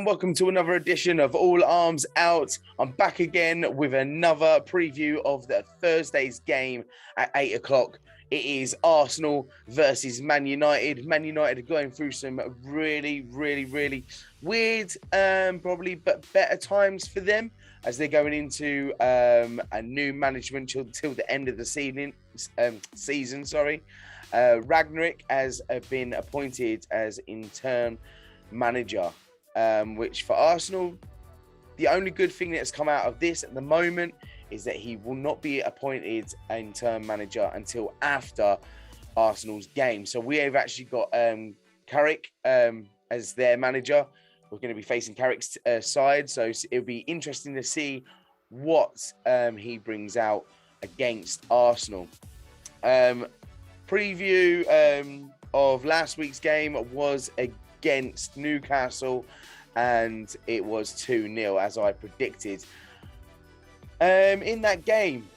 and welcome to another edition of All Arms Out. I'm back again with another preview of the Thursday's game at 8 o'clock. It is Arsenal versus Man United. Man United are going through some really weird, probably but better times for them as they're going into a new management till the end of the season. Ragnarik has been appointed as interim manager, which for Arsenal, the only good thing that has come out of this at the moment is that he will not be appointed interim manager until after Arsenal's game. So we have actually got Carrick as their manager. We're going to be facing Carrick's side, so it'll be interesting to see what he brings out against Arsenal. Preview of last week's game was against Newcastle, and it was 2-0 as I predicted. In that game,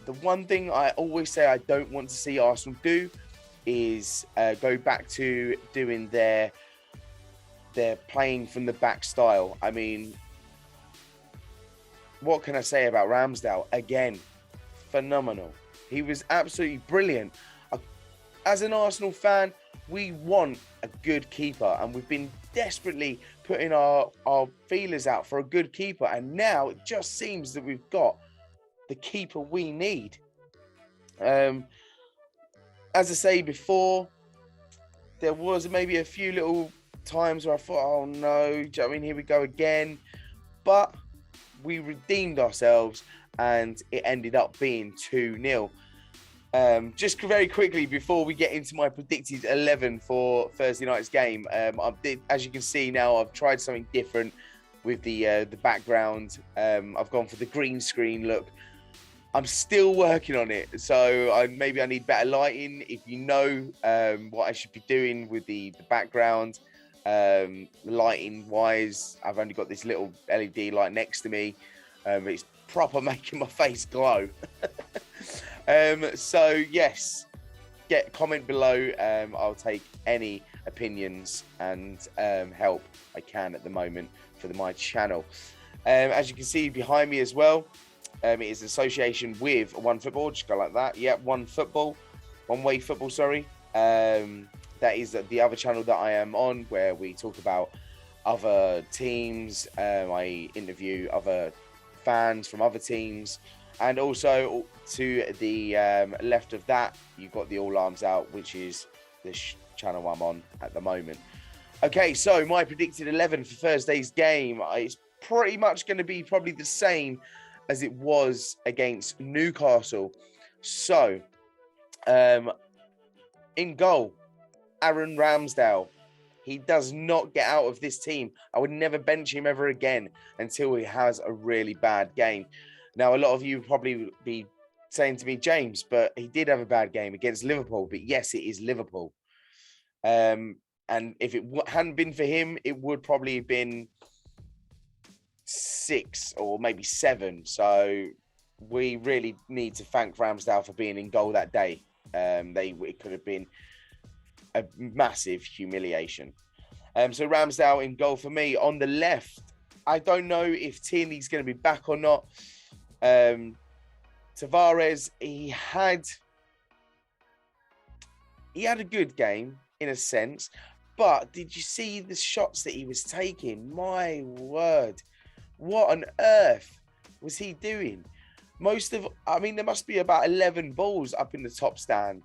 the one thing I always say I don't want to see Arsenal do is go back to doing their playing from the back style. I mean, what can I say about Ramsdale? Again, phenomenal. He was absolutely brilliant. As an Arsenal fan, we want a good keeper, and we've been desperately putting our feelers out for a good keeper, and now it just seems that we've got the keeper we need. As I say before, there was maybe a few little times where I thought, oh no, do you know what I mean? Here we go again. But we redeemed ourselves, and it ended up being 2-0. Just very quickly before we get into my predicted 11 for Thursday night's game, as you can see now, I've tried something different with the background. I've gone for the green screen look. I'm still working on it, so maybe I need better lighting. If you know what I should be doing with the background, lighting wise, I've only got this little LED light next to me. It's proper making my face glow. So yes, comment below. I'll take any opinions and help I can at the moment for my channel. As you can see behind me as well, it is an association with OneFootball. Just go like that. Yeah, onewayfootball. Sorry. That is the other channel that I am on, where we talk about other teams. I interview other fans from other teams. And also to the left of that, you've got the All Arms Out, which is the channel I'm on at the moment. Okay, so my predicted 11 for Thursday's game is pretty much going to be probably the same as it was against Newcastle. So, in goal, Aaron Ramsdale. He does not get out of this team. I would never bench him ever again until he has a really bad game. Now, a lot of you would probably be saying to me, James, but he did have a bad game against Liverpool. But yes, it is Liverpool. And if it hadn't been for him, it would probably have been 6 or maybe 7. So we really need to thank Ramsdale for being in goal that day. It could have been a massive humiliation. So Ramsdale in goal for me. On the left, I don't know if Tierney's going to be back or not. Tavares, he had a good game in a sense, but did you see the shots that he was taking? My word, what on earth was he doing? There must be about 11 balls up in the top stand.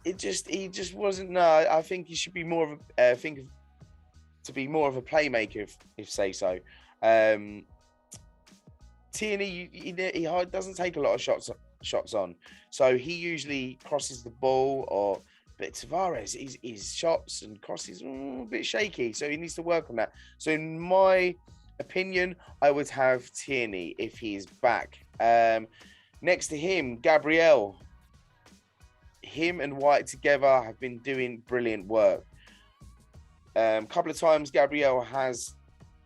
He just wasn't. No, I think he should be more of a to be more of a playmaker, if say so. Tierney, he doesn't take a lot of shots on, so he usually crosses the ball. But Tavares, his shots and crosses a bit shaky, so he needs to work on that. So in my opinion, I would have Tierney if he's back. Next to him, Gabriel. Him and White together have been doing brilliant work. A couple of times, Gabriel has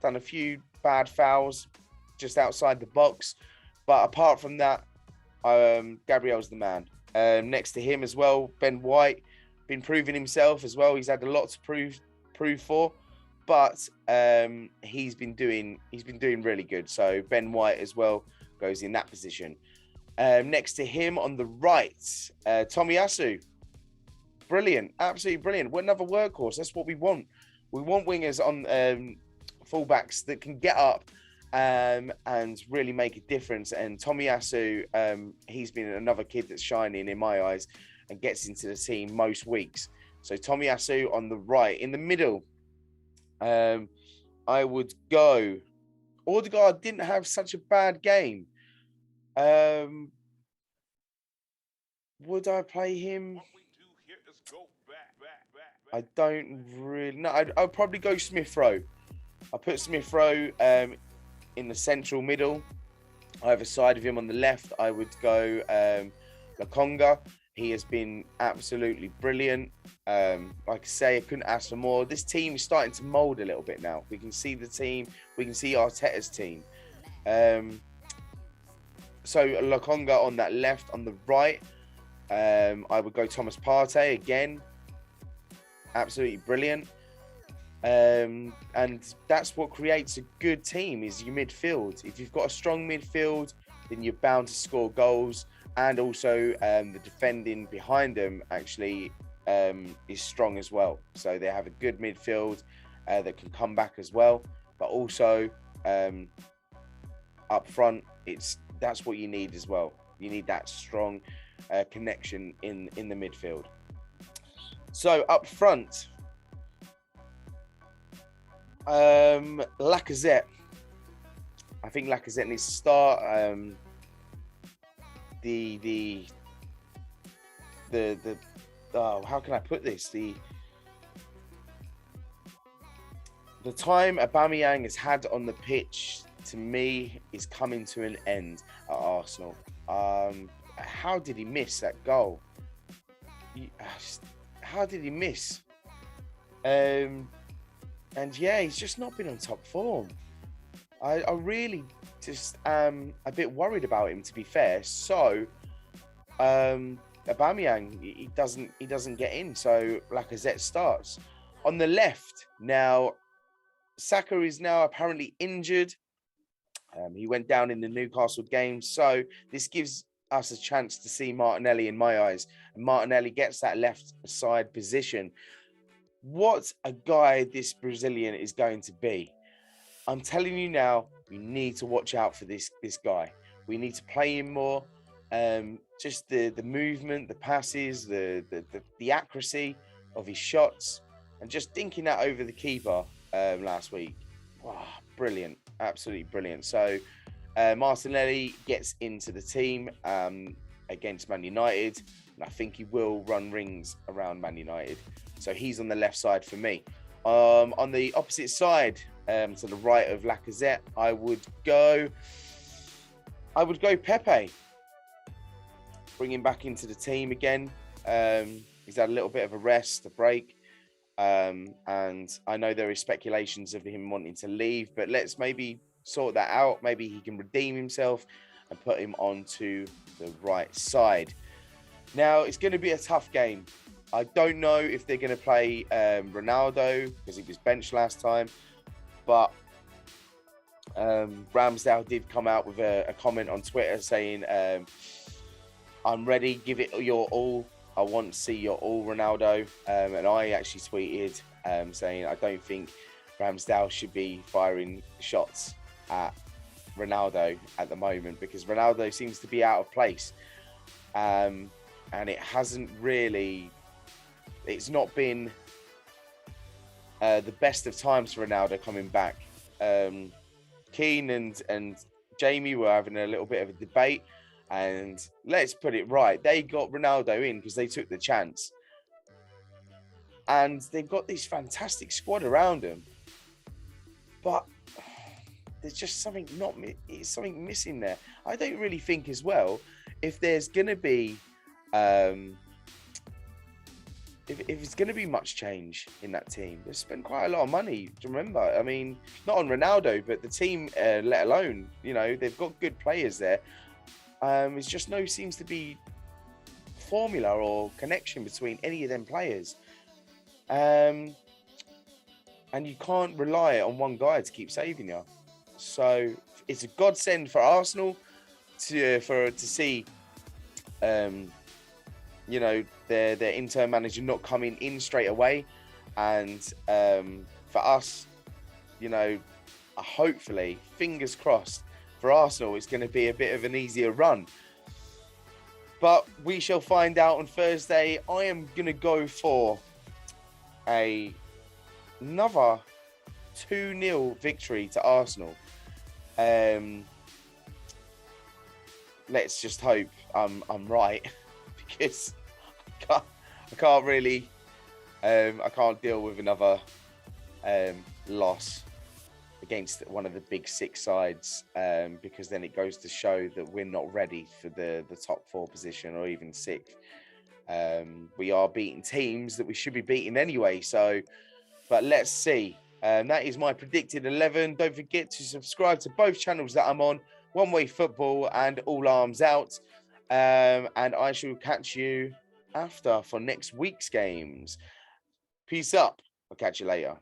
done a few bad fouls just outside the box, but apart from that, Gabriel's the man. Next to him as well, Ben White, been proving himself as well. He's had a lot to prove prove for, but he's been doing really good. So Ben White as well goes in that position. Next to him on the right, Tomiyasu. Brilliant, absolutely brilliant. What another workhorse. That's what we want. We want wingers on fullbacks that can get up and really make a difference. And Tomiyasu, he's been another kid that's shining in my eyes and gets into the team most weeks. So Tomiyasu on the right. In the middle, I would go. Odegaard didn't have such a bad game. Would I play him? I don't really know. I'll probably go Smith Rowe. I put Smith Rowe in the central middle. Either side of him on the left, I would go Lokonga. He has been absolutely brilliant. Like I say, I couldn't ask for more. This team is starting to mould a little bit now. We can see the team. We can see Arteta's team. So Lokonga on that left. On the right, I would go Thomas Partey again. Absolutely brilliant. And that's what creates a good team, is your midfield. If you've got a strong midfield, then you're bound to score goals. And also the defending behind them actually is strong as well. So they have a good midfield that can come back as well. But also up front, that's what you need as well. You need that strong connection in the midfield. So up front, Lacazette. I think Lacazette needs to start. How can I put this? The time Aubameyang has had on the pitch, to me, is coming to an end at Arsenal. How did he miss that goal? How did he miss? And yeah, he's just not been on top form. I really just am a bit worried about him, to be fair. So Aubameyang, he doesn't get in, so Lacazette starts. On the left, now Saka is now apparently injured. He went down in the Newcastle game, so this gives us a chance to see Martinelli in my eyes. And Martinelli gets that left side position. What a guy this Brazilian is going to be. I'm telling you now, we need to watch out for this guy. We need to play him more. Just the movement, the passes, the accuracy of his shots, and just dinking that over the keeper last week. Wow, brilliant. Absolutely brilliant. So Martinelli gets into the team against Man United, and I think he will run rings around Man United. So he's on the left side for me. On the opposite side, to the right of Lacazette, I would go Pepe. Bring him back into the team again. He's had a little bit of a rest, a break. And I know there is speculations of him wanting to leave, but let's maybe sort that out. Maybe he can redeem himself and put him onto the right side. Now, it's going to be a tough game. I don't know if they're going to play Ronaldo because he was benched last time, but Ramsdale did come out with a comment on Twitter saying, I'm ready, give it your all. I want to see your all, Ronaldo. And I actually tweeted saying I don't think Ramsdale should be firing shots at Ronaldo at the moment, because Ronaldo seems to be out of place. And it hasn't really... It's not been the best of times for Ronaldo coming back. Keane and Jamie were having a little bit of a debate, and let's put it right, they got Ronaldo in because they took the chance, and they've got this fantastic squad around them, but there's just something missing there. I don't really think as well, if there's going to be if it's going to be much change in that team. They've spent quite a lot of money, do you remember? I mean, not on Ronaldo, but the team, let alone, they've got good players there. It's just seems to be formula or connection between any of them players. and you can't rely on one guy to keep saving you. So it's a godsend for Arsenal to see, you know, their intern manager not coming in straight away, and for us, you know, hopefully, fingers crossed for Arsenal, it's going to be a bit of an easier run. But we shall find out on Thursday. I am going to go for another 2-0 victory to Arsenal. Let's just hope I'm right, because I can't really, I can't deal with another loss against one of the big six sides, because then it goes to show that we're not ready for the top 4 position or even 6th. We are beating teams that we should be beating anyway. So, but let's see. That is my predicted 11. Don't forget to subscribe to both channels that I'm on, One Way Football and All Arms Out. And I shall catch you after for next week's games. Peace up. I'll catch you later.